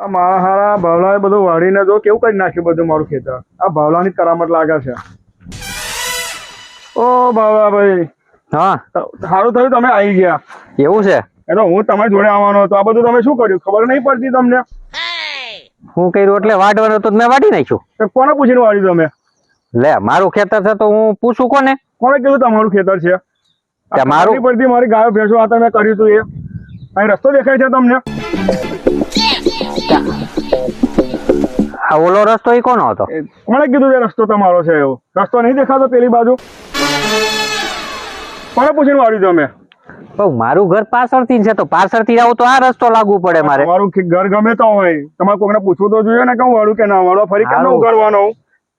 આ મારા હારા ભાવલાએ બધું વાળીને જો કેવું કરી નાખ્યું બધું મારું ખેતર. આ ભાવલાની કરામત લાગે છે. ઓ ભાવલા ભાઈ, હા સારું થયું તમે આવી ગયા. એવું છે? એ તો હું તમારી જોડે આવવાનો હતો. આ બધું તમે શું કર્યું ખબર નહીં પડતી તમને? હું કર્યું એટલે વાઢવાનું હતું મેં વાઢી નાખ્યું. તો કોને પૂછીને વાળ્યું તમે? લે મારું ખેતર છે તો હું પૂછું કોને? કોને કીધું તમારું ખેતર છે? મારું પડતી મારી ગાયો ભેંસો આ તમે કર્યું હતું એ અહીં રસ્તો દેખાય છે તમને? આ ઓલો રસ્તો એ કોનો હતો? કોને કીધું એ રસ્તો તમારો છે? એવો રસ્તો નહીં દેખાતો પેલી બાજુ? કોને પૂછીને વાળ્યું તમે? મારું ઘર પાછળથી છે તો પાછળથી આવું તો આ રસ્તો લાગુ પડે મારે. તમારું ઘર ગમે તો હોય, તમારે કોઈને પૂછવું તો જોઈએ ને કે હું વાળું કે ના વાળું. ફરી કેમ ઉગાડવાનો?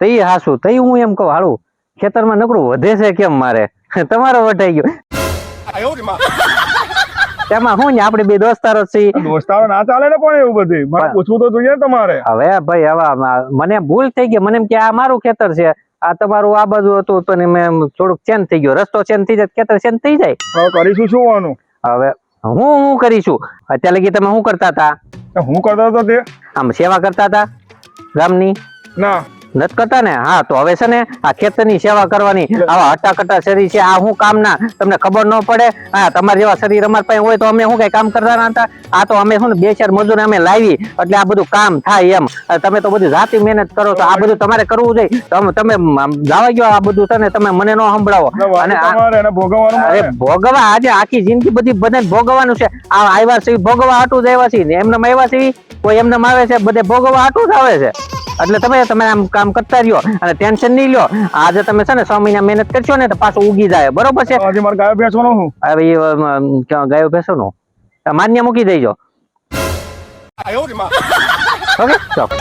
તઈ હાસું તઈ હું એમ કહું હાલું ખેતરમાં નકરું વધે છે કેમ મારે? તમારો વટાઈ ગયો તેમાં હું ને આપણે બે દોસ્તારો છીએ. દોસ્તારો ના ચાલે ને પણ એવું બધું મારે પૂછવું તો જોઈએ તમારે. હવે ભાઈ હવે મને ભૂલ થઈ ગઈ. મને એમ કે આ મારું ખેતર છે, આ તમારું આ બાજુ હતું તો મેં થોડુંક ચેન્જ થઈ ગયો. રસ્તો ચેન્જ થઈ જાય ખેતર ચેન્જ થઈ જાય. હવે કરીશું શું વાનું? હવે હું કરીશું. અત્યારે લગી તમે શું કરતા હતા? હું કરતો હતો તે આમ સેવા કરતા હતા ગામની? ના નથી કરતા ને? હા તો હવે છે ને આ ખેતરની સેવા કરવાની. આવા હટ્ટાકટ્ટા શરીર છે આ શું કામ ના? તમને ખબર ન પડે? હા તમારા જેવા શરીર અમારા પાસે હોય તો અમે શું કઈ કામ કરતા ના હતા? આ તો અમે શું ને બે ચાર મજૂર અમે લાવી એટલે આ બધું કામ થાય એમ. તમે તો બધી જાતિ મહેનત કરો છો, આ બધું તમારે કરવું જોઈએ. તમે જવા ગયો આ બધું છે ને તમે મને ન સંભળાવો. અને ભોગવા આજે આખી જિંદગી બધી બધાને ભોગવવાનું છે. આ આવ્યા છે ભોગવા હાટું જ આવ્યા છે. એમને આવ્યા છે કોઈ એમને આવે છે બધે ભોગવા હાટું જ આવે છે. એટલે તમે આમ કામ કરતા રહ્યો અને ટેન્શન નહીં લ્યો. આજે તમે છે ને 6 મહિના મહેનત કરશો ને તો પાછું ઉગી જાય. બરોબર છે? ગાયો ભેંસવાનો હું હવે ગાયો ભેંસોનો માન્ય મૂકી દેજો. ઓકે ચાલો.